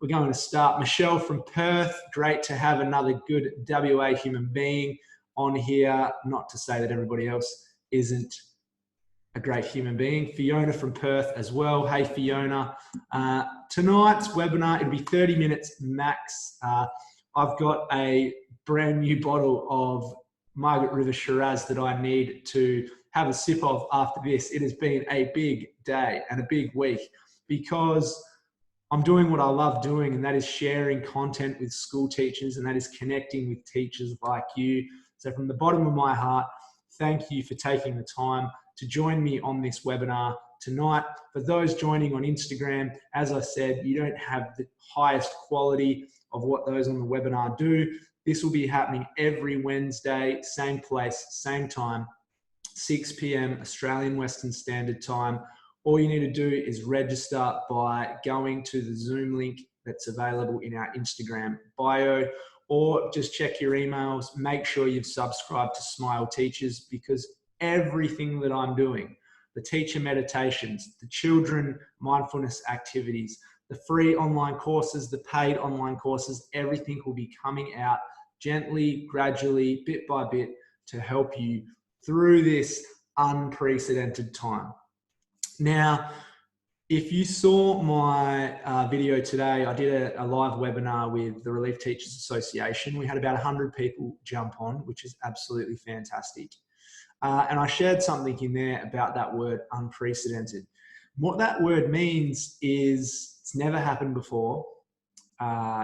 We're going to start. Michelle from Perth, great to have another good WA human being on here. Not to say that everybody else isn't a great human being. Fiona from Perth as well. Hey, Fiona. Tonight's webinar, it'll be 30 minutes max. I've got a brand new bottle of Margaret River Shiraz that I need to have a sip of after this. It has been a big day and a big week because I'm doing what I love doing, and that is sharing content with school teachers, and that is connecting with teachers like you. So from the bottom of my heart, thank you for taking the time to join me on this webinar tonight. For those joining on Instagram, as I said, you don't have the highest quality of what those on the webinar do. This will be happening every Wednesday, same place, same time, 6 p.m. Australian Western Standard Time. All you need to do is register by going to the Zoom link that's available in our Instagram bio, or just check your emails. Make sure you've subscribed to Smile Teachers, because everything that I'm doing, the teacher meditations, the children mindfulness activities, the free online courses, the paid online courses, everything will be coming out gently, gradually, bit by bit to help you through this unprecedented time. Now, if you saw my video today, I did a live webinar with the Relief Teachers Association. We had about 100 people jump on, which is absolutely fantastic. And I shared something in there about that word unprecedented. What that word means is it's never happened before.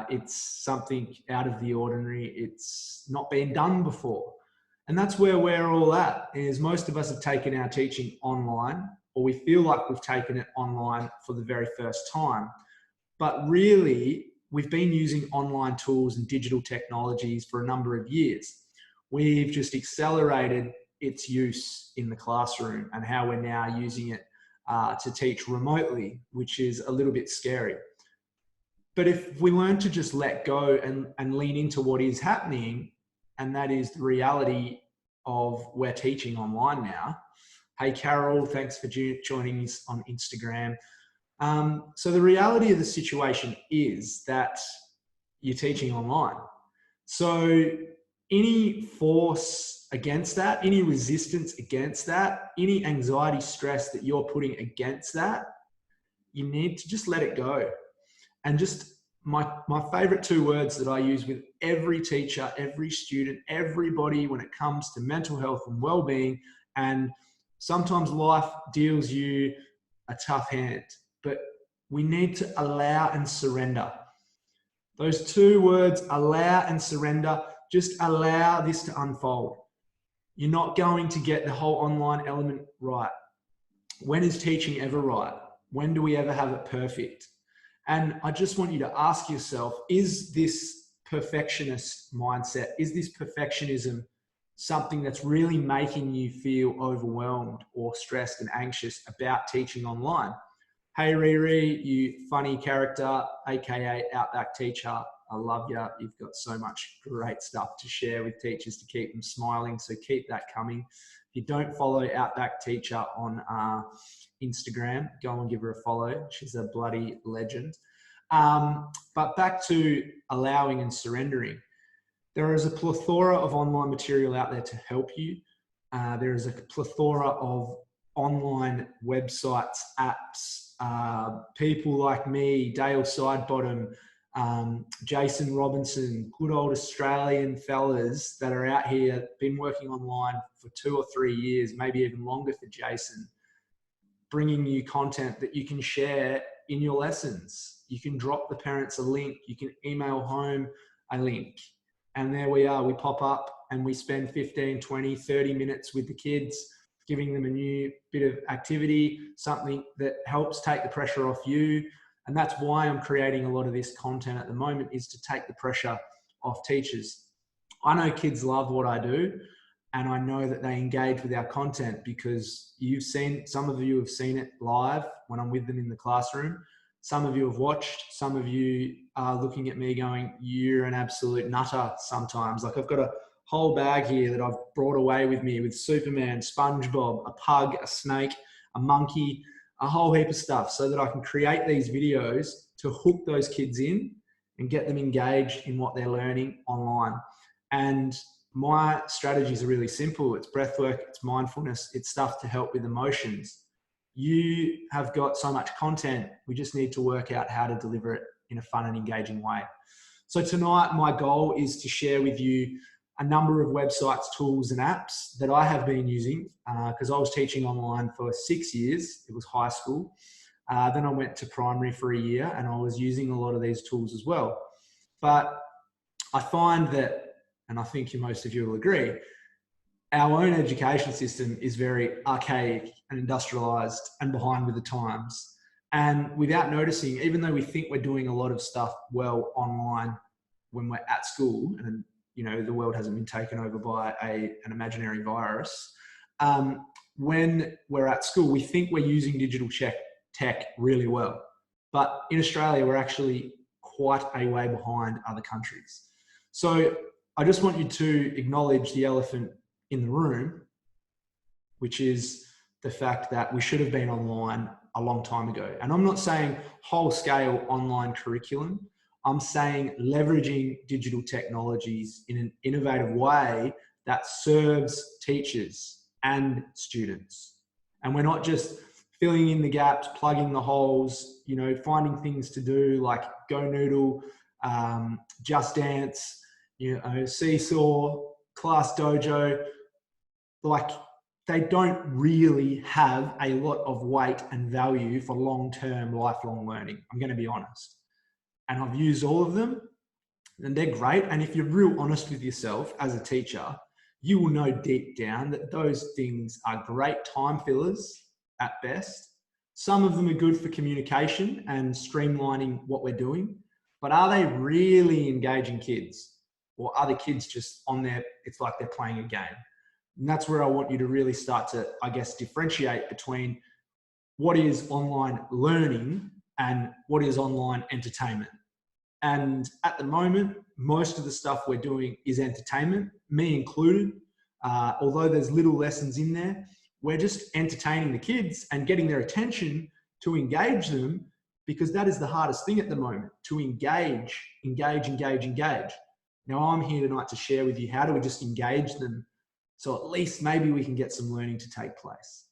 It's something out of the ordinary. It's not been done before. And that's where we're all at, is most of us have taken our teaching online, or we feel like we've taken it online for the very first time. But really, we've been using online tools and digital technologies for a number of years. We've just accelerated its use in the classroom and how we're now using it to teach remotely, which is a little bit scary. But if we learn to just let go and lean into what is happening, and that is the reality of we're teaching online now. Hey, Carol, thanks for joining us on Instagram. So the reality of the situation is that you're teaching online. So any force against that, any resistance against that, any anxiety, stress that you're putting against that, you need to just let it go. And just my favorite two words that I use with every teacher, every student, everybody when it comes to mental health and well-being, and sometimes life deals you a tough hand, but we need to allow and surrender. Those two words, allow and surrender, just allow this to unfold. You're not going to get the whole online element right. When is teaching ever right? When do we ever have it perfect? And I just want you to ask yourself, is this perfectionist mindset, is this perfectionism something that's really making you feel overwhelmed or stressed and anxious about teaching online? Hey, Riri, you funny character, AKA Outback Teacher. I love you. You've got so much great stuff to share with teachers to keep them smiling. So keep that coming. If you don't follow Outback Teacher on Instagram, go and give her a follow. She's a bloody legend. But back to allowing and surrendering. There is a plethora of online material out there to help you. There is a plethora of online websites, apps, people like me, Dale Sidebottom, Jason Robinson, good old Australian fellas that are out here, been working online for 2 or 3 years, maybe even longer for Jason, bringing you content that you can share in your lessons. You can drop the parents a link, you can email home a link, and there we are, we pop up and we spend 15, 20, 30 minutes with the kids, giving them a new bit of activity, something that helps take the pressure off you. And that's why I'm creating a lot of this content at the moment, is to take the pressure off teachers. I know kids love what I do, and I know that they engage with our content because some of you have seen it live when I'm with them in the classroom. Some of you have watched, some of you are looking at me going, you're an absolute nutter sometimes. Like, I've got a whole bag here that I've brought away with me with Superman, SpongeBob, a pug, a snake, a monkey, a whole heap of stuff, so that I can create these videos to hook those kids in and get them engaged in what they're learning online. And my strategies are really simple. It's breath work, it's mindfulness, it's stuff to help with emotions. You have got so much content, we just need to work out how to deliver it in a fun and engaging way. So tonight, my goal is to share with you a number of websites, tools, and apps that I have been using because I was teaching online for 6 years. It was high school. Then I went to primary for a year and I was using a lot of these tools as well. But I find that, and I think most of you will agree, our own education system is very archaic and industrialized and behind with the times. And without noticing, even though we think we're doing a lot of stuff well online when we're at school, and you know the world hasn't been taken over by an imaginary virus, when we're at school, we think we're using digital tech really well. But in Australia, we're actually quite a way behind other countries. So I just want you to acknowledge the elephant in the room, which is the fact that we should have been online a long time ago. And I'm not saying whole scale online curriculum. I'm saying leveraging digital technologies in an innovative way that serves teachers and students. And we're not just filling in the gaps, plugging the holes, you know, finding things to do like Go Noodle, Just Dance, you know, Seesaw, Class Dojo. Like, they don't really have a lot of weight and value for long-term, lifelong learning. I'm going to be honest. And I've used all of them and they're great. And if you're real honest with yourself as a teacher, you will know deep down that those things are great time fillers at best. Some of them are good for communication and streamlining what we're doing, but are they really engaging kids? Or are the kids just on there? It's like they're playing a game. And that's where I want you to really start to, I guess, differentiate between what is online learning and what is online entertainment. And at the moment, most of the stuff we're doing is entertainment, me included. Although there's little lessons in there, we're just entertaining the kids and getting their attention to engage them, because that is the hardest thing at the moment, to engage. Now, I'm here tonight to share with you how do we just engage them so at least maybe we can get some learning to take place.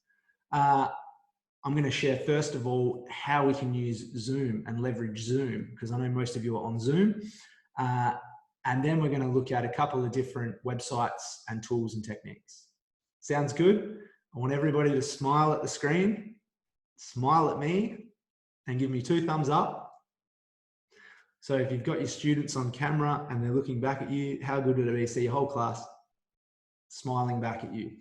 I'm going to share first of all how we can use Zoom and leverage Zoom, because I know most of you are on Zoom. And then we're going to look at a couple of different websites and tools and techniques. Sounds good? I want everybody to smile at the screen, smile at me, and give me 2 thumbs up. So if you've got your students on camera and they're looking back at you, how good would it be to see your whole class smiling back at you?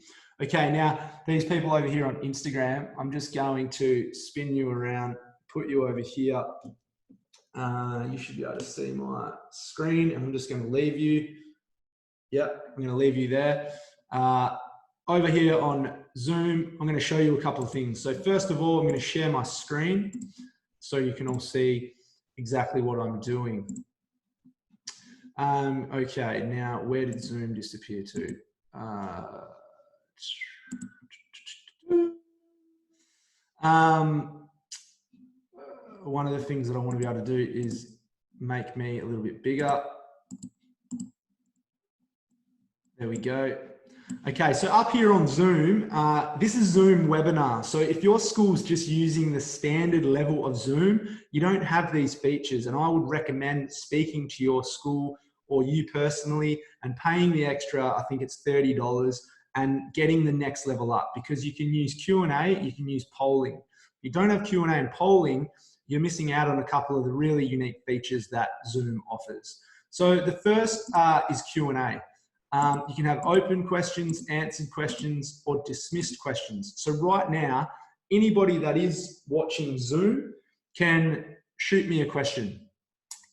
Okay, now these people over here on Instagram, I'm just going to spin you around, put you over here. You should be able to see my screen, and I'm just going to leave you. Yep, I'm going to leave you there. Over here on Zoom, I'm going to show you a couple of things. So first of all, I'm going to share my screen so you can all see exactly what I'm doing. Okay, now where did Zoom disappear to? One of the things that I want to be able to do is make me a little bit bigger. There we go. Okay, so up here on Zoom, this is Zoom webinar. So if your school's just using the standard level of Zoom, you don't have these features, and I would recommend speaking to your school or you personally and paying the extra, I think it's $30, and getting the next level up, because you can use Q&A, you can use polling. If you don't have Q&A and polling, you're missing out on a couple of the really unique features that Zoom offers. So the first is Q&A. You can have open questions, answered questions, or dismissed questions. So right now, anybody that is watching Zoom can shoot me a question.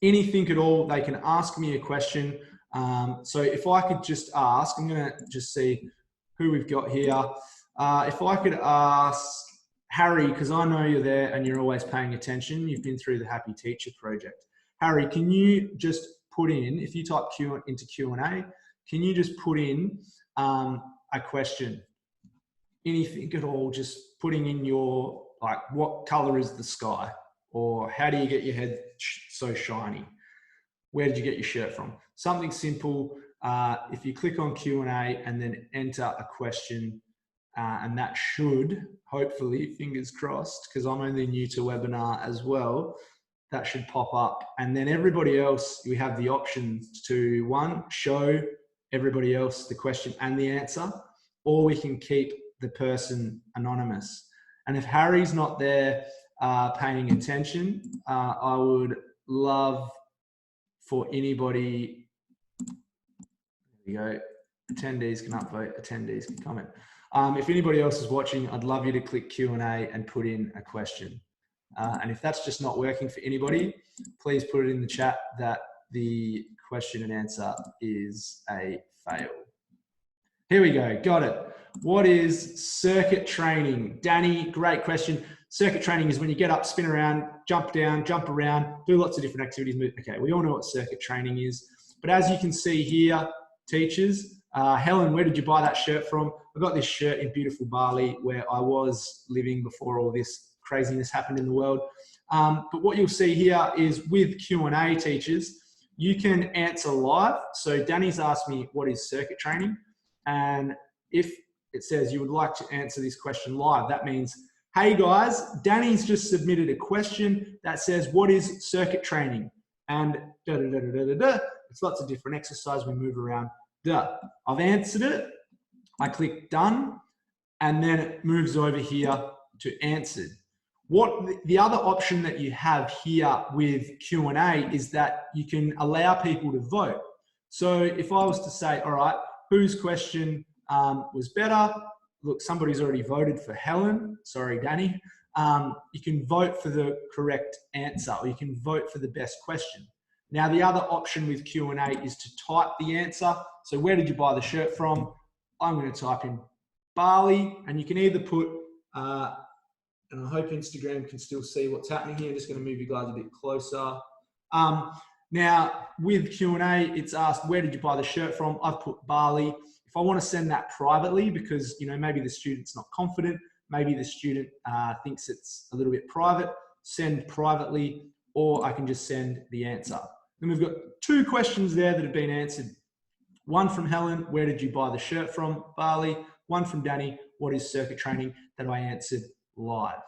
Anything at all, they can ask me a question. So if I could just ask, I'm going to just see who we've got here. If I could ask Harry, because I know you're there and you're always paying attention. You've been through the Happy Teacher project. Harry, can you just put in, if you type into Q&A, can you just put in a question? Anything at all, just putting in your, like, what color is the sky? Or how do you get your head so shiny? Where did you get your shirt from? Something simple. If you click on Q&A and then enter a question, and that should, hopefully, fingers crossed, because I'm only new to webinar as well, that should pop up. And then everybody else, we have the options to, one, show everybody else the question and the answer, or we can keep the person anonymous. And if Harry's not there paying attention, I would love for anybody, there we go, attendees can upvote, attendees can comment. If anybody else is watching, I'd love you to click Q&A and put in a question. And if that's just not working for anybody, please put it in the chat that the question and answer is a fail. Here we go, got it. What is circuit training? Danny, great question. Circuit training is when you get up, spin around, jump down, jump around, do lots of different activities. Okay, we all know what circuit training is. But as you can see here, teachers, Helen, where did you buy that shirt from? I got this shirt in beautiful Bali, where I was living before all this craziness happened in the world. But what you'll see here is with Q&A, teachers, you can answer live. So Danny's asked me, what is circuit training? And if it says you would like to answer this question live, that means, hey guys, Danny's just submitted a question that says, what is circuit training? And it's lots of different exercises. We move around. I've answered it. I click done, and then it moves over here to answered. What the other option that you have here with Q&A is that you can allow people to vote. So if I was to say, all right, whose question was better? Look, somebody's already voted for Helen. Sorry, Danny. You can vote for the correct answer, or you can vote for the best question. Now, the other option with Q&A is to type the answer. So where did you buy the shirt from? I'm going to type in Bali, and you can either put, and I hope Instagram can still see what's happening here. I'm just going to move you guys a bit closer. Now, with Q&A, it's asked, where did you buy the shirt from? I've put Bali. If I want to send that privately, because maybe the student's not confident, maybe the student thinks it's a little bit private, send privately, or I can just send the answer. Then we've got two questions there that have been answered. One from Helen, where did you buy the shirt from? Bali. One from Danny, what is circuit training? That I answered live.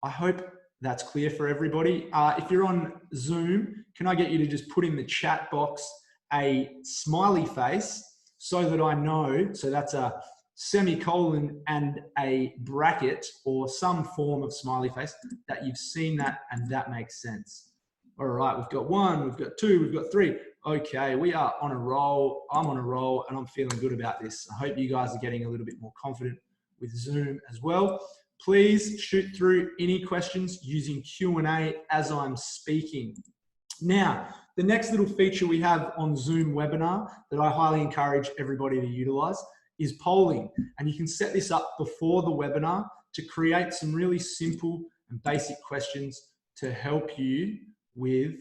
I hope that's clear for everybody. If you're on Zoom, can I get you to just put in the chat box a smiley face so that I know, so that's a semicolon and a bracket or some form of smiley face, that you've seen that and that makes sense. All right, we've got one, we've got two, we've got three. Okay, we are on a roll. I'm on a roll and I'm feeling good about this. I hope you guys are getting a little bit more confident with Zoom as well. Please shoot through any questions using Q&A as I'm speaking. Now, the next little feature we have on Zoom webinar that I highly encourage everybody to utilize is polling. And you can set this up before the webinar to create some really simple and basic questions to help you with,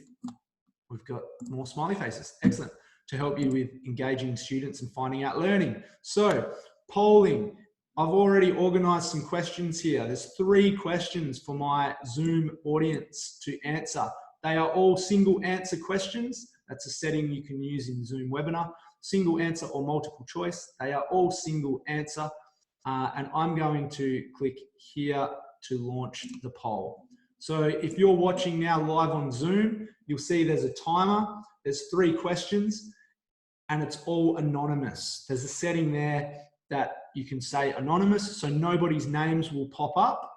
we've got more smiley faces, excellent, to help you with engaging students and finding out learning. So polling, I've already organized some questions here. There's 3 questions for my Zoom audience to answer. They are all single answer questions. That's a setting you can use in Zoom webinar. Single answer or multiple choice. They are all single answer. And I'm going to click here to launch the poll. So if you're watching now live on Zoom, you'll see there's a timer. There's 3 questions and it's all anonymous. There's a setting there that you can say anonymous, so nobody's names will pop up,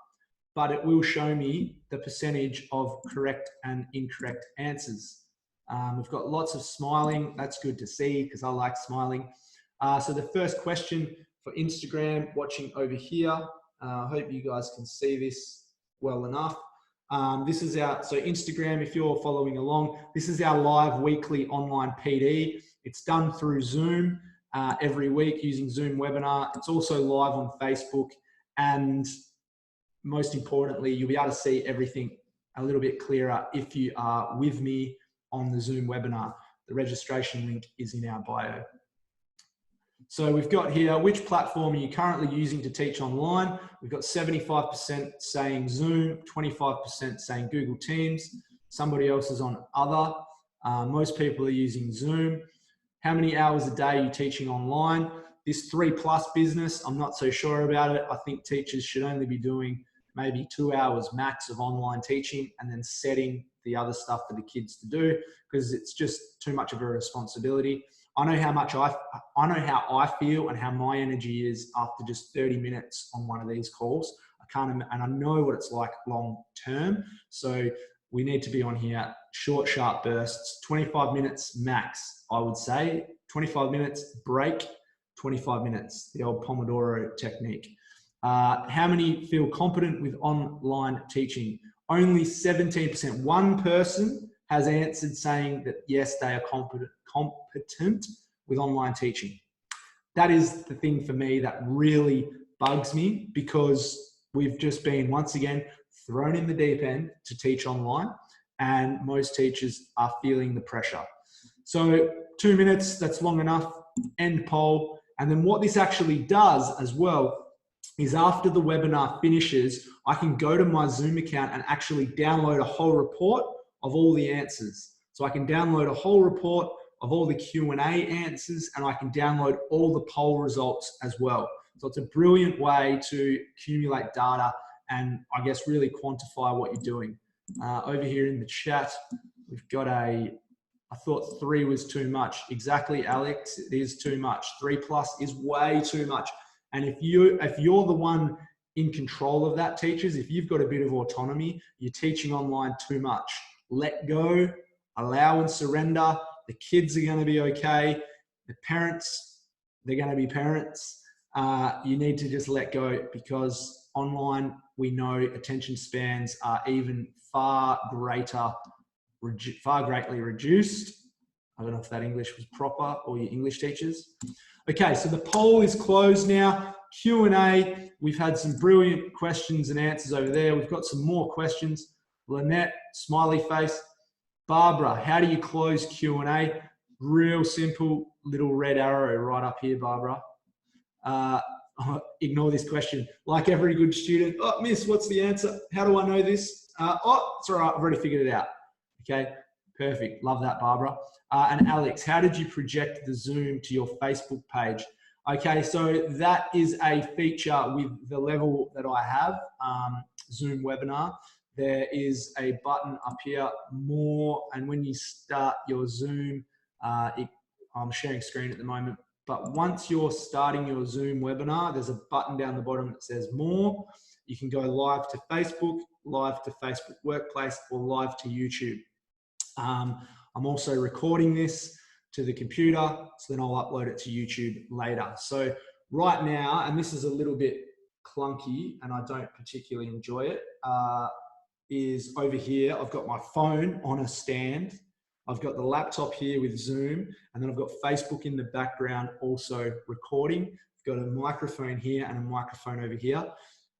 but it will show me the percentage of correct and incorrect answers. We've got lots of smiling. That's good to see because I like smiling. So the first question for Instagram, watching over here, I hope you guys can see this well enough. This is our, so Instagram, if you're following along, this is our live weekly online PD. It's done through Zoom every week using Zoom webinar. It's also live on Facebook. And most importantly, you'll be able to see everything a little bit clearer if you are with me on the Zoom webinar. The registration link is in our bio. So we've got here, which platform are you currently using to teach online? We've got 75% saying Zoom, 25% saying Google Teams, Somebody else is on other. Most people are using Zoom. How many hours a day are you teaching online? This 3+ business, I'm not so sure about it. I think teachers should only be doing maybe 2 hours max of online teaching and then setting the other stuff for the kids to do, because it's just too much of a responsibility. I know how I feel and how my energy is after just 30 minutes on one of these calls. And I know what it's like long term. So we need to be on here, short, sharp bursts, 25 minutes max, I would say. 25 minutes, break, 25 minutes, the old Pomodoro technique. How many feel competent with online teaching? Only 17%. One person has answered saying that yes, they are competent with online teaching. That is the thing for me that really bugs me, because we've just been, once again, thrown in the deep end to teach online, and most teachers are feeling the pressure. So 2 minutes, that's long enough. End poll. And then what this actually does as well is, after the webinar finishes, I can go to my Zoom account and actually download a whole report of all the answers. So I can download a whole report of all the Q&A answers, and I can download all the poll results as well. So it's a brilliant way to accumulate data and, I guess, really quantify what you're doing. Over here in the chat, we've got I thought 3 was too much. Exactly, Alex, it is too much. 3+ is way too much. And if you're the one in control of that, teachers, if you've got a bit of autonomy, you're teaching online too much. Let go, allow and surrender. The kids are going to be okay. The parents, they're going to be parents. You need to just let go, because online, we know attention spans are even far greatly reduced. I don't know if that English was proper, or your English teachers. Okay, so the poll is closed now. Q&A, we've had some brilliant questions and answers over there. We've got some more questions. Lynette, smiley face. Barbara, how do you close Q&A? Real simple, little red arrow right up here, Barbara. Ignore this question. Like every good student, oh, miss, what's the answer? How do I know this? Oh, it's all right, I've already figured it out. Okay, perfect. Love that, Barbara. And Alex, how did you project the Zoom to your Facebook page? Okay, so that is a feature with the level that I have, Zoom webinar. There is a button up here, more, and when you start your Zoom, I'm sharing screen at the moment, but once you're starting your Zoom webinar, there's a button down the bottom that says more. You can go live to Facebook, live to Facebook Workplace, or live to YouTube. I'm also recording this to the computer, so then I'll upload it to YouTube later. So right now, and this is a little bit clunky and I don't particularly enjoy it, is over here, I've got my phone on a stand. I've got the laptop here with Zoom, and then I've got Facebook in the background also recording. I've got a microphone here and a microphone over here.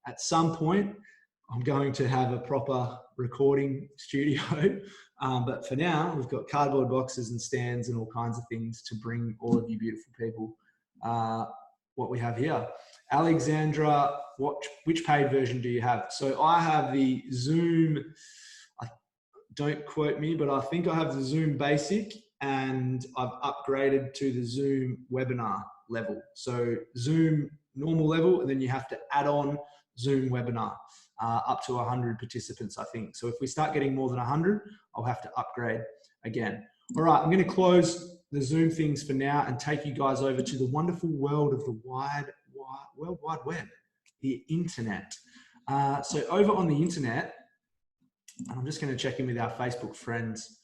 At some point, I'm going to have a proper recording studio. But for now, we've got cardboard boxes and stands and all kinds of things to bring all of you beautiful people what we have here. Alexandra, which paid version do you have? So I have the Zoom, don't quote me, but I think I have the Zoom Basic, and I've upgraded to the Zoom Webinar level. So Zoom normal level, and then you have to add on Zoom Webinar up to 100 participants, I think. So if we start getting more than 100, I'll have to upgrade again. All right, I'm going to close the Zoom things for now and take you guys over to the wonderful world of the World Wide Web, the internet. So over on the internet, I'm just going to check in with our Facebook friends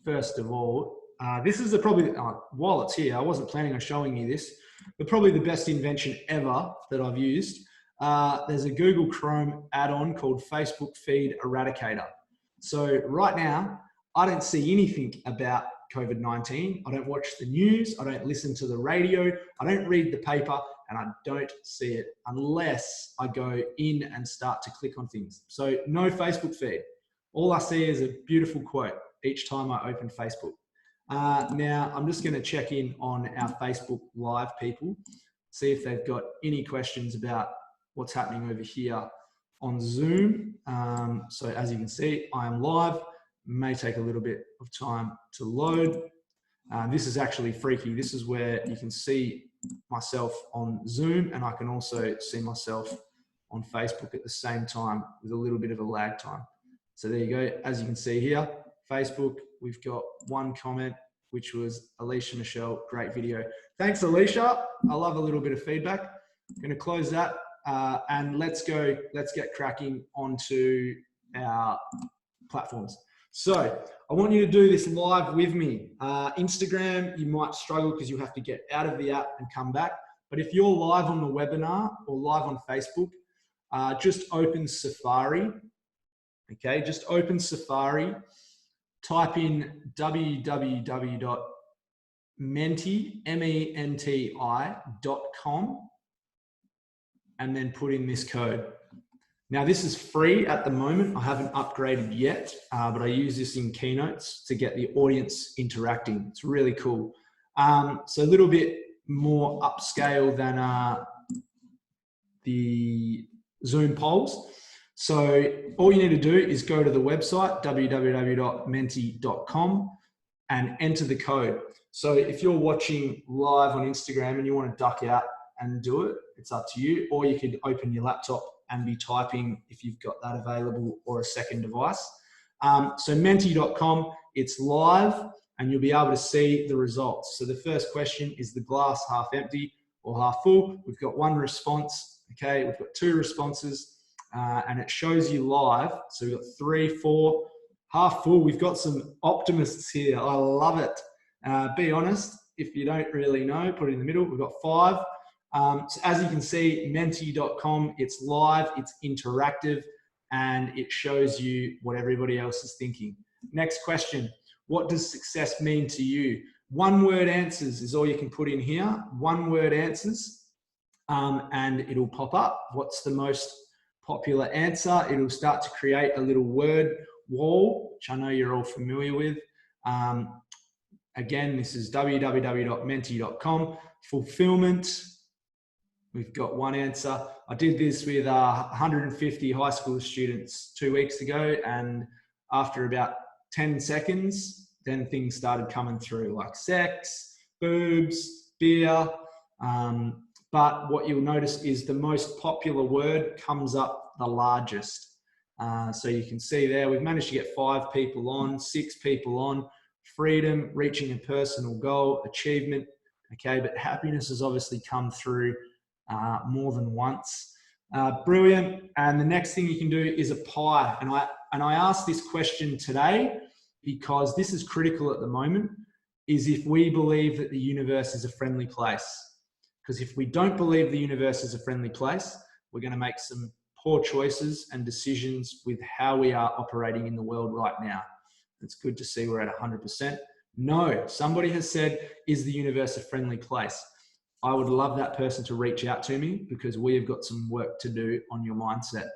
first of all. This is probably, while it's here, I wasn't planning on showing you this, but probably the best invention ever that I've used. There's a Google Chrome add-on called Facebook Feed Eradicator. So right now, I don't see anything about COVID-19. I don't watch the news. I don't listen to the radio. I don't read the paper, and I don't see it unless I go in and start to click on things. So no Facebook feed. All I see is a beautiful quote each time I open Facebook. Now, I'm just going to check in on our Facebook Live people, see if they've got any questions about what's happening over here on Zoom. So as you can see, I am live. May take a little bit of time to load. This is actually freaky. This is where you can see myself on Zoom, and I can also see myself on Facebook at the same time with a little bit of a lag time. So there you go. As you can see here, Facebook, we've got one comment, which was Alicia Michelle, great video. Thanks, Alicia. I love a little bit of feedback. I'm going to close that and let's get cracking onto our platforms. So I want you to do this live with me. Instagram, you might struggle because you have to get out of the app and come back. But if you're live on the webinar or live on Facebook, just open Safari. Okay, just open Safari, type in www.menti.com and then put in this code. Now, this is free at the moment. I haven't upgraded yet, but I use this in keynotes to get the audience interacting. It's really cool. So a little bit more upscale than the Zoom polls. So all you need to do is go to the website, www.menti.com, and enter the code. So if you're watching live on Instagram and you want to duck out and do it, it's up to you. Or you could open your laptop and be typing if you've got that available, or a second device. So menti.com, it's live and you'll be able to see the results. So the first question is the glass half empty or half full. We've got one response, okay? We've got two responses and it shows you live. So we've got 3, 4, half full. We've got some optimists here. I love it. Be honest, if you don't really know, put it in the middle. We've got 5. So as you can see, menti.com, it's live, it's interactive, and it shows you what everybody else is thinking. Next question, what does success mean to you? One-word answers is all you can put in here. One-word answers, and it'll pop up. What's the most popular answer? It'll start to create a little word wall, which I know you're all familiar with. Again, this is www.menti.com. Fulfillment. We've got one answer. I did this with 150 high school students 2 weeks ago, and after about 10 seconds, then things started coming through like sex, boobs, beer. But what you'll notice is the most popular word comes up the largest. So you can see there, we've managed to get 5 people on, 6 people on. Freedom, reaching a personal goal, achievement. Okay, but happiness has obviously come through more than once. Brilliant. And the next thing you can do is a pie. And I asked this question today because this is critical at the moment, is if we believe that the universe is a friendly place. Because if we don't believe the universe is a friendly place, we're going to make some poor choices and decisions with how we are operating in the world right now. It's good to see we're at 100%. No, somebody has said, is the universe a friendly place? I would love that person to reach out to me, because we have got some work to do on your mindset.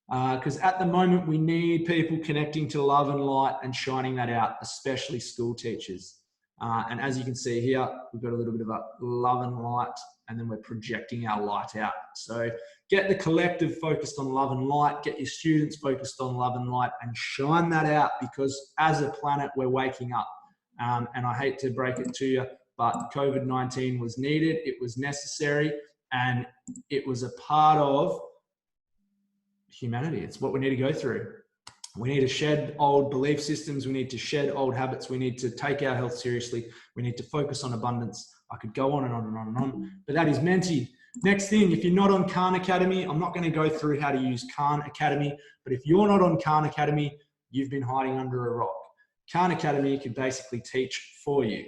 Because at the moment, we need people connecting to love and light and shining that out, especially school teachers. And as you can see here, we've got a little bit of a love and light, and then we're projecting our light out. So get the collective focused on love and light, get your students focused on love and light, and shine that out, because as a planet, we're waking up. And I hate to break it to you, but COVID-19 was needed, it was necessary, and it was a part of humanity. It's what we need to go through. We need to shed old belief systems. We need to shed old habits. We need to take our health seriously. We need to focus on abundance. I could go on and on and on and on, but that is Menti. Next thing, if you're not on Khan Academy, I'm not going to go through how to use Khan Academy, but if you're not on Khan Academy, you've been hiding under a rock. Khan Academy can basically teach for you.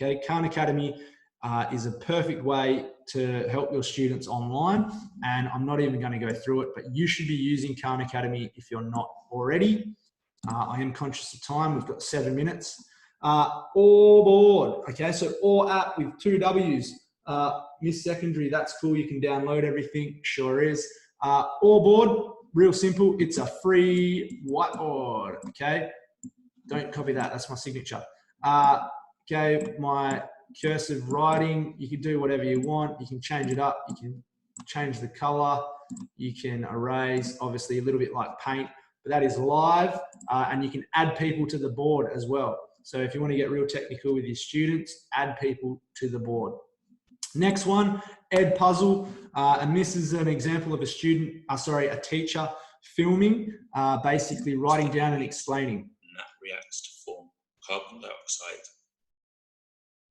Okay, Khan Academy is a perfect way to help your students online, and I'm not even going to go through it, but you should be using Khan Academy if you're not already. I am conscious of time. We've got 7 minutes. All board. Okay, so all app with 2 W's. Miss Secondary, that's cool. You can download everything. Sure is. All board, real simple. It's a free whiteboard. Okay, don't copy that. That's my signature. Okay, my cursive writing, you can do whatever you want. You can change it up. You can change the color. You can erase, obviously a little bit like paint, but that is live, and you can add people to the board as well. So if you want to get real technical with your students, add people to the board. Next one, EdPuzzle, and this is an example of a teacher filming, basically writing down and explaining. And that reacts to form carbon dioxide.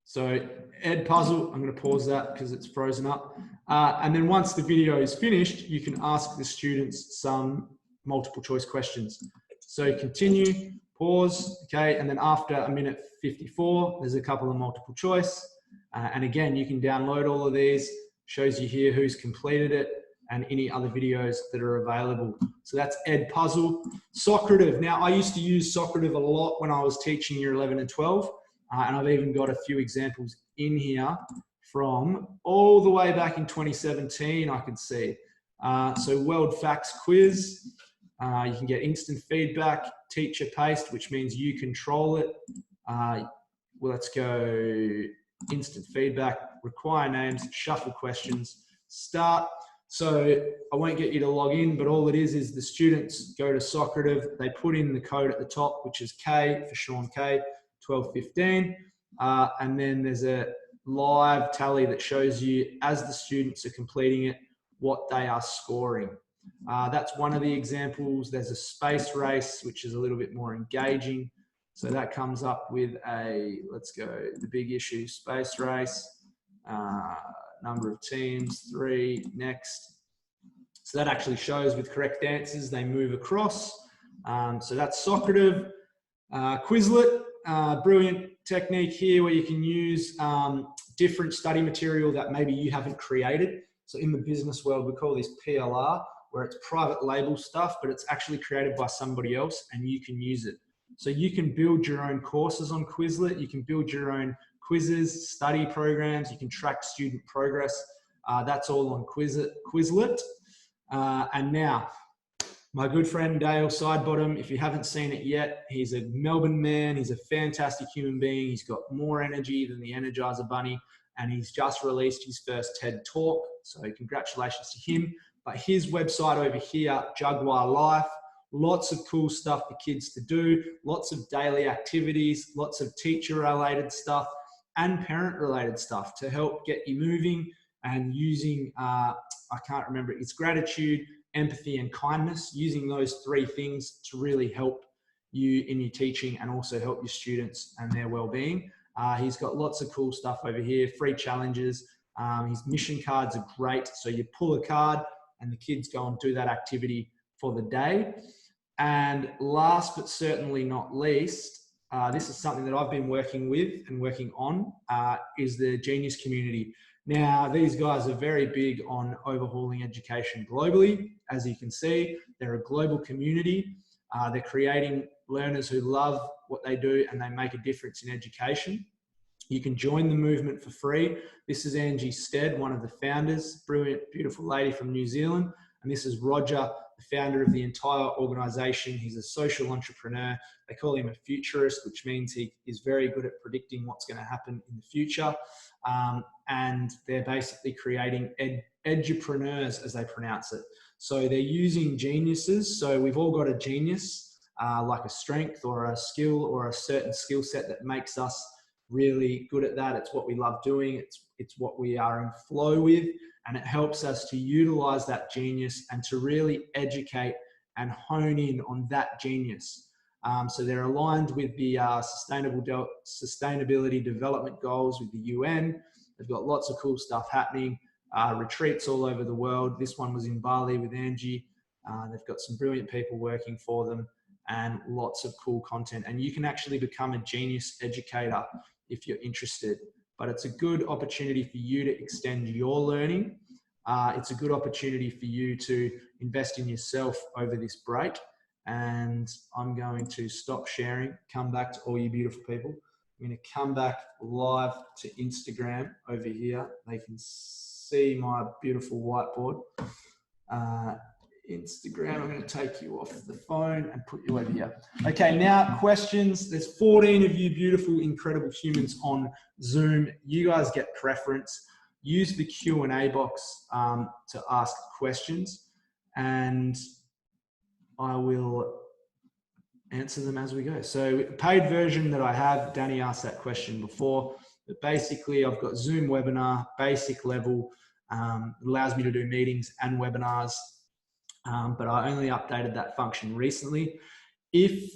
So EdPuzzle, I'm going to pause that because it's frozen up. And then once the video is finished, you can ask the students some multiple choice questions. So continue, pause, okay, and then after a minute 54, there's a couple of multiple choice. And again, you can download all of these, shows you here who's completed it and any other videos that are available. So that's EdPuzzle. Socrata. Now, I used to use Socrata a lot when I was teaching year 11 and 12. And I've even got a few examples in here from all the way back in 2017, I could see. So World Facts Quiz. You can get instant feedback, teacher paced, which means you control it. Well, let's go instant feedback, require names, shuffle questions, start. So I won't get you to log in, but all it is the students go to Socrata, they put in the code at the top, which is K for Shaun K, 1215, and then there's a live tally that shows you as the students are completing it, what they are scoring. That's one of the examples. There's a space race, which is a little bit more engaging. So that comes up with let's go, the big issue, space race, number of teams, 3, next. So that actually shows with correct answers, they move across. So that's Socrata. Quizlet, brilliant technique here where you can use different study material that maybe you haven't created. So in the business world, we call this PLR, where it's private label stuff, but it's actually created by somebody else and you can use it. So you can build your own courses on Quizlet. You can build your own quizzes, study programs. You can track student progress. That's all on Quizlet. And now, my good friend Dale Sidebottom, if you haven't seen it yet, he's a Melbourne man. He's a fantastic human being. He's got more energy than the Energizer Bunny, and he's just released his first TED Talk. So congratulations to him. But his website over here, Jug Wildlife, lots of cool stuff for kids to do, lots of daily activities, lots of teacher-related stuff and parent-related stuff to help get you moving and using, I can't remember, it's gratitude, empathy and kindness, using those 3 things to really help you in your teaching and also help your students and their well-being. He's got lots of cool stuff over here, free challenges. His mission cards are great. So you pull a card and the kids go and do that activity for the day. And last but certainly not least, this is something that I've been working with and working on, is the Genius community. Now, these guys are very big on overhauling education globally. As you can see, they're a global community. They're creating learners who love what they do and they make a difference in education. You can join the movement for free. This is Angie Stead, one of the founders, brilliant, beautiful lady from New Zealand. And this is Roger, the founder of the entire organization. He's a social entrepreneur. They call him a futurist, which means he is very good at predicting what's going to happen in the future. And they're basically creating edupreneurs, as they pronounce it. So they're using geniuses. So we've all got a genius, like a strength or a skill or a certain skill set that makes us really good at that. It's what we love doing. It's what we are in flow with. And it helps us to utilize that genius and to really educate and hone in on that genius. So they're aligned with the Sustainability Development Goals with the UN. They've got lots of cool stuff happening, retreats all over the world. This one was in Bali with Angie. They've got some brilliant people working for them and lots of cool content. And you can actually become a genius educator if you're interested. But it's a good opportunity for you to extend your learning. It's a good opportunity for you to invest in yourself over this break. And I'm going to stop sharing, come back to all you beautiful people. I'm going to come back live to Instagram over here. They can see my beautiful whiteboard. Instagram, I'm going to take you off the phone and put you over here. Okay, now questions. There's 14 of you beautiful, incredible humans on Zoom. You guys get preference. Use the Q&A box to ask questions, and I will answer them as we go. So paid version that I have, Danny asked that question before, but basically I've got Zoom webinar, basic level, allows me to do meetings and webinars, but I only updated that function recently. If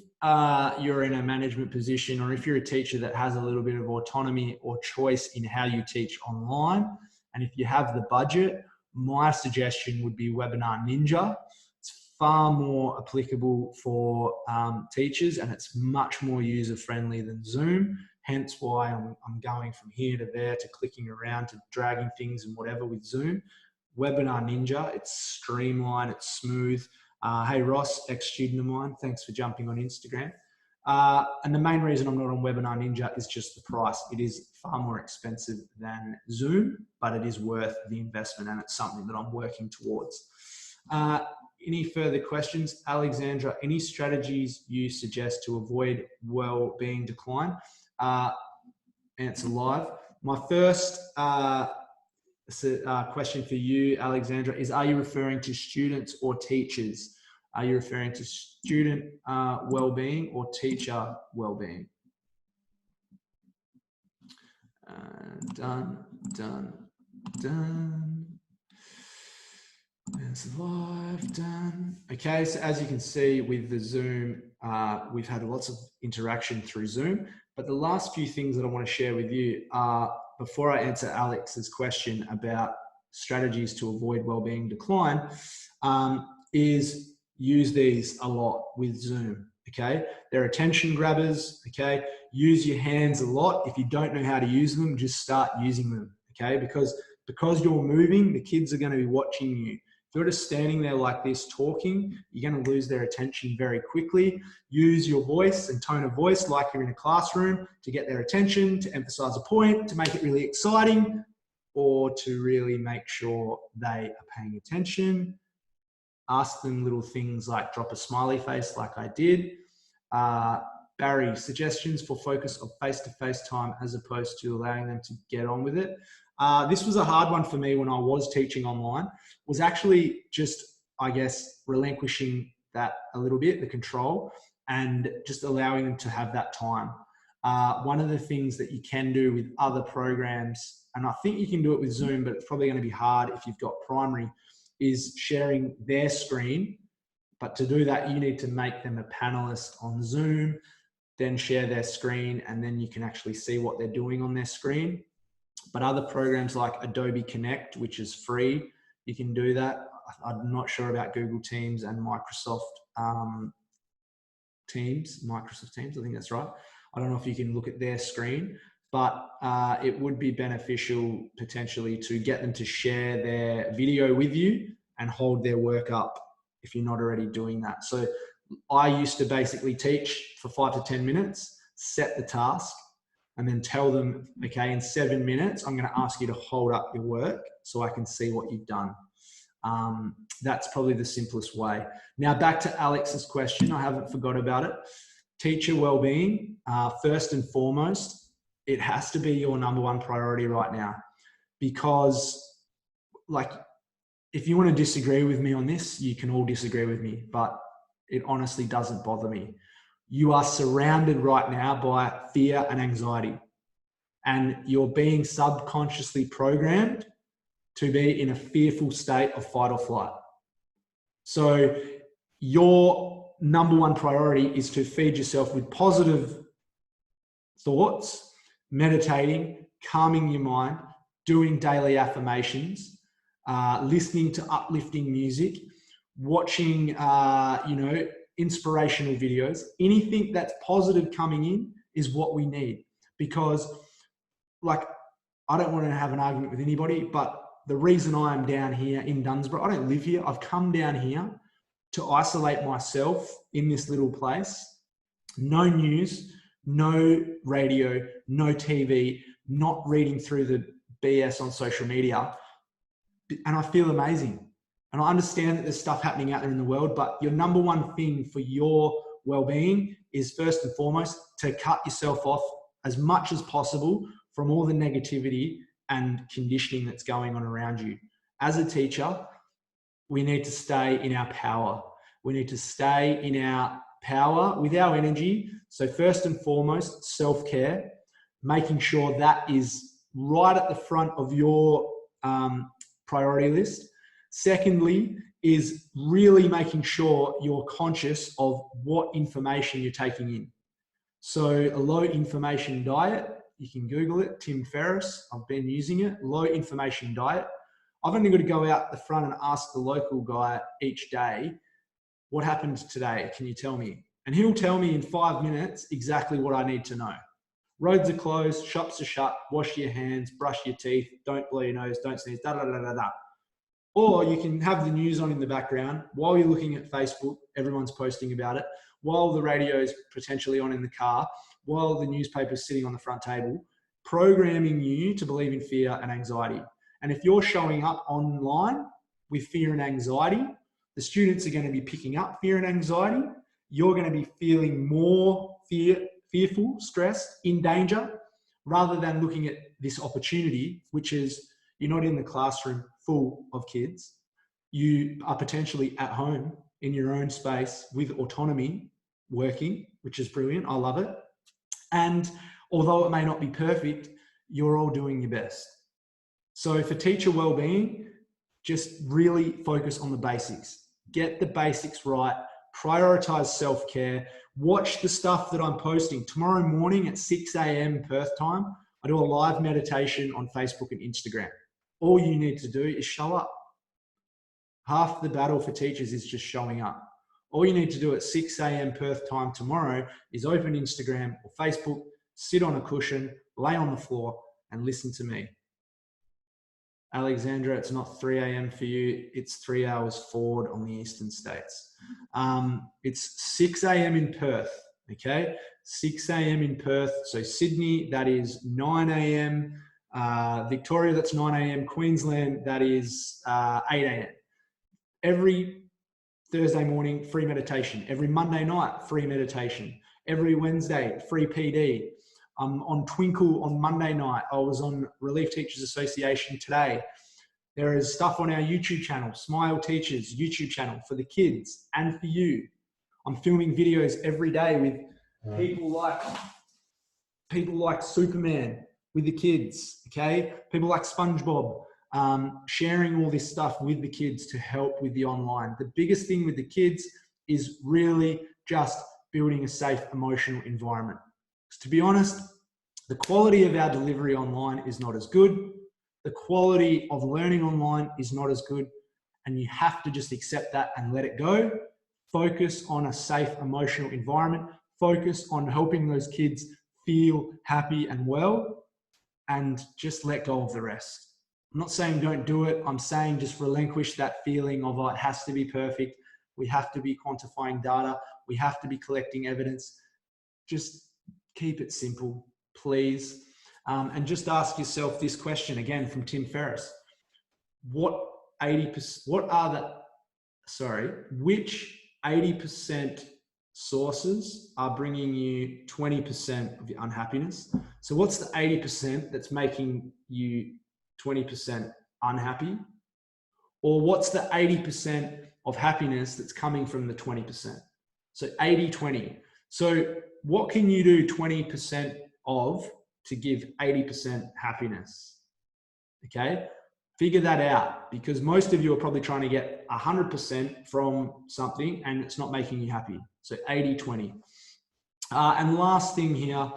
you're in a management position, or if you're a teacher that has a little bit of autonomy or choice in how you teach online, and if you have the budget, my suggestion would be Webinar Ninja. It's far more applicable for teachers, and it's much more user-friendly than Zoom. Hence why I'm going from here to there to clicking around to dragging things and whatever with Zoom. Webinar Ninja, it's streamlined, it's smooth. Hey Ross, ex-student of mine, thanks for jumping on Instagram. And the main reason I'm not on Webinar Ninja is just the price. It is far more expensive than Zoom, but it is worth the investment, and it's something that I'm working towards. Any further questions? Alexandra, any strategies you suggest to avoid well-being decline? Answer live. My first question for you, Alexandra, is are you referring to students or teachers? Are you referring to student well-being or teacher well-being? Done. That's live, done. Okay, so as you can see with the Zoom, we've had lots of interaction through Zoom, but the last few things that I want to share with you are, before I answer Alex's question about strategies to avoid well-being decline, is use these a lot with Zoom, okay? They're attention grabbers, okay? Use your hands a lot. If you don't know how to use them, just start using them, okay? Because you're moving, the kids are going to be watching you. If you're just standing there like this talking, you're going to lose their attention very quickly. Use your voice and tone of voice like you're in a classroom to get their attention, to emphasize a point, to make it really exciting, or to really make sure they are paying attention. Ask them little things like drop a smiley face like I did. Barry, suggestions for focus of face-to-face time as opposed to allowing them to get on with it. This was a hard one for me when I was teaching online, was actually just, I guess, relinquishing that a little bit, the control, and just allowing them to have that time. One of the things that you can do with other programs, and I think you can do it with Zoom, but it's probably going to be hard if you've got primary, is sharing their screen. But to do that, you need to make them a panelist on Zoom, then share their screen, and then you can actually see what they're doing on their screen. But other programs like Adobe Connect, which is free, you can do that. I'm not sure about Google Teams and Microsoft Teams, I think that's right. I don't know if you can look at their screen, but it would be beneficial potentially to get them to share their video with you and hold their work up if you're not already doing that. So I used to basically teach for 5 to 10 minutes, set the task, and then tell them, okay, in 7 minutes, I'm going to ask you to hold up your work so I can see what you've done. That's probably the simplest way. Now back to Alex's question. I haven't forgot about it. Teacher well-being, first and foremost, it has to be your number one priority right now, because like, if you want to disagree with me on this, you can all disagree with me, but it honestly doesn't bother me. You are surrounded right now by fear and anxiety, and you're being subconsciously programmed to be in a fearful state of fight or flight. So your number one priority is to feed yourself with positive thoughts, meditating, calming your mind, doing daily affirmations, listening to uplifting music, watching, inspirational videos. Anything that's positive coming in is what we need, because like, I don't want to have an argument with anybody, but the reason I am down here in Dunsborough, I don't live here. I've come down here to isolate myself in this little place. No news, no radio, no TV, not reading through the BS on social media. And I feel amazing. And I understand that there's stuff happening out there in the world, but your number one thing for your well-being is first and foremost to cut yourself off as much as possible from all the negativity and conditioning that's going on around you. As a teacher, we need to stay in our power. We need to stay in our power, with our energy. So first and foremost, self-care, making sure that is right at the front of your priority list. Secondly, is really making sure you're conscious of what information you're taking in. So a low information diet, you can Google it, Tim Ferriss, I've been using it, low information diet. I've only got to go out the front and ask the local guy each day, what happened today? Can you tell me? And he'll tell me in 5 minutes exactly what I need to know. Roads are closed, shops are shut, wash your hands, brush your teeth, don't blow your nose, don't sneeze, da da da da da. Or you can have the news on in the background while you're looking at Facebook, everyone's posting about it, while the radio is potentially on in the car, while the newspaper's sitting on the front table, programming you to believe in fear and anxiety. And if you're showing up online with fear and anxiety, the students are going to be picking up fear and anxiety. You're going to be feeling more fearful, stressed, in danger, rather than looking at this opportunity, which is you're not in the classroom full of kids. You are potentially at home in your own space with autonomy working, which is brilliant. I love it. And although it may not be perfect, you're all doing your best. So for teacher wellbeing, just really focus on the basics. Get the basics right. Prioritize self-care. Watch the stuff that I'm posting. Tomorrow morning at 6 a.m. Perth time, I do a live meditation on Facebook and Instagram. All you need to do is show up. Half the battle for teachers is just showing up. All you need to do at 6 a.m. Perth time tomorrow is open Instagram or Facebook, sit on a cushion, lay on the floor, and listen to me. Alexandra, it's not 3 a.m. for you. It's 3 hours forward on the eastern states. It's 6 a.m. in Perth, okay? 6 a.m. in Perth. So Sydney, that is 9 a.m. Victoria, that's 9 a.m. Queensland, that is 8 a.m. Every Thursday morning, free meditation. Every Monday night, free meditation. Every Wednesday, free PD. On Twinkle on Monday night. I was on Relief Teachers Association today. There is stuff on our YouTube channel, Smile Teachers YouTube channel, for the kids and for you. I'm filming videos every day with people like Superman with the kids, okay? People like SpongeBob, sharing all this stuff with the kids to help with the online. The biggest thing with the kids is really just building a safe emotional environment. To be honest, the quality of our delivery online is not as good. The quality of learning online is not as good. And you have to just accept that and let it go. Focus on a safe emotional environment. Focus on helping those kids feel happy and well, and just let go of the rest. I'm not saying don't do it. I'm saying just relinquish that feeling of, oh, it has to be perfect. We have to be quantifying data. We have to be collecting evidence. Just keep it simple, please. And just ask yourself this question again from Tim Ferriss. Which 80% sources are bringing you 20% of your unhappiness? So what's the 80% that's making you 20% unhappy? Or what's the 80% of happiness that's coming from the 20%? So 80-20. So what can you do 20% of to give 80% happiness? Okay, figure that out, because most of you are probably trying to get 100% from something and it's not making you happy. So 80-20. And last thing here,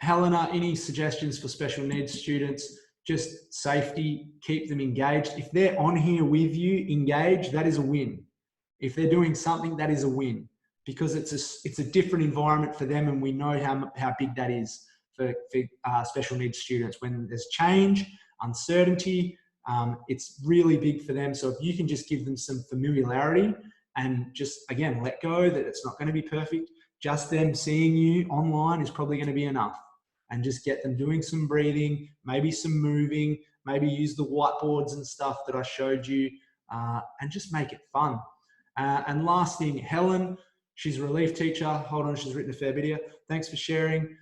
Helena, any suggestions for special needs students? Just safety, keep them engaged. If they're on here with you, engaged, that is a win. If they're doing something, that is a win, because it's a different environment for them, and we know how big that is for special needs students. When there's change, uncertainty, it's really big for them. So if you can just give them some familiarity and just, again, let go that it's not going to be perfect, just them seeing you online is probably going to be enough. And just get them doing some breathing, maybe some moving, maybe use the whiteboards and stuff that I showed you, and just make it fun. And last thing, Helen, she's a relief teacher. Hold on, she's written a fair bit here. Thanks for sharing.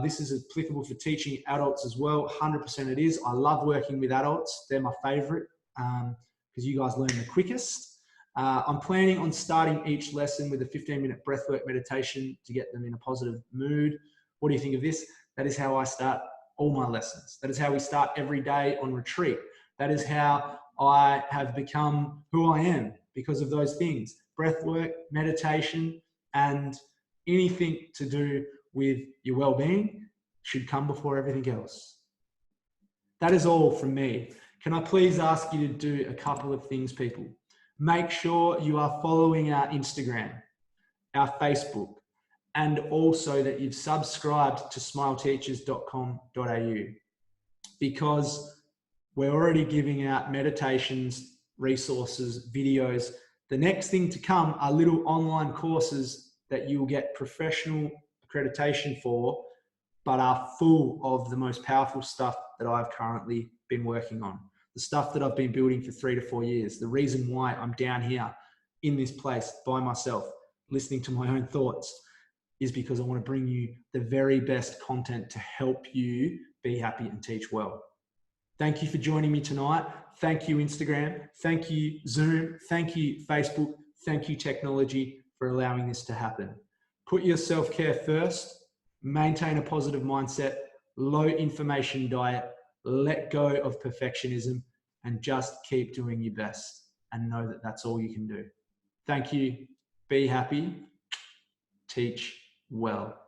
This is applicable for teaching adults as well. 100% it is. I love working with adults. They're my favorite because you guys learn the quickest. I'm planning on starting each lesson with a 15-minute breathwork meditation to get them in a positive mood. What do you think of this? That is how I start all my lessons. That is how we start every day on retreat. That is how I have become who I am because of those things. Breathwork, meditation, and anything to do with your well-being should come before everything else. That is all from me. Can I please ask you to do a couple of things, people? Make sure you are following our Instagram, our Facebook, and also that you've subscribed to smileteachers.com.au, because we're already giving out meditations, resources, videos. The next thing to come are little online courses that you will get professional accreditation for, but are full of the most powerful stuff that I've currently been working on. The stuff that I've been building for 3 to 4 years. The reason why I'm down here in this place by myself, listening to my own thoughts, is because I want to bring you the very best content to help you be happy and teach well. Thank you for joining me tonight. Thank you, Instagram. Thank you, Zoom. Thank you, Facebook. Thank you, technology, for allowing this to happen. Put your self-care first. Maintain a positive mindset, low information diet, let go of perfectionism, and just keep doing your best and know that that's all you can do. Thank you. Be happy. Teach well.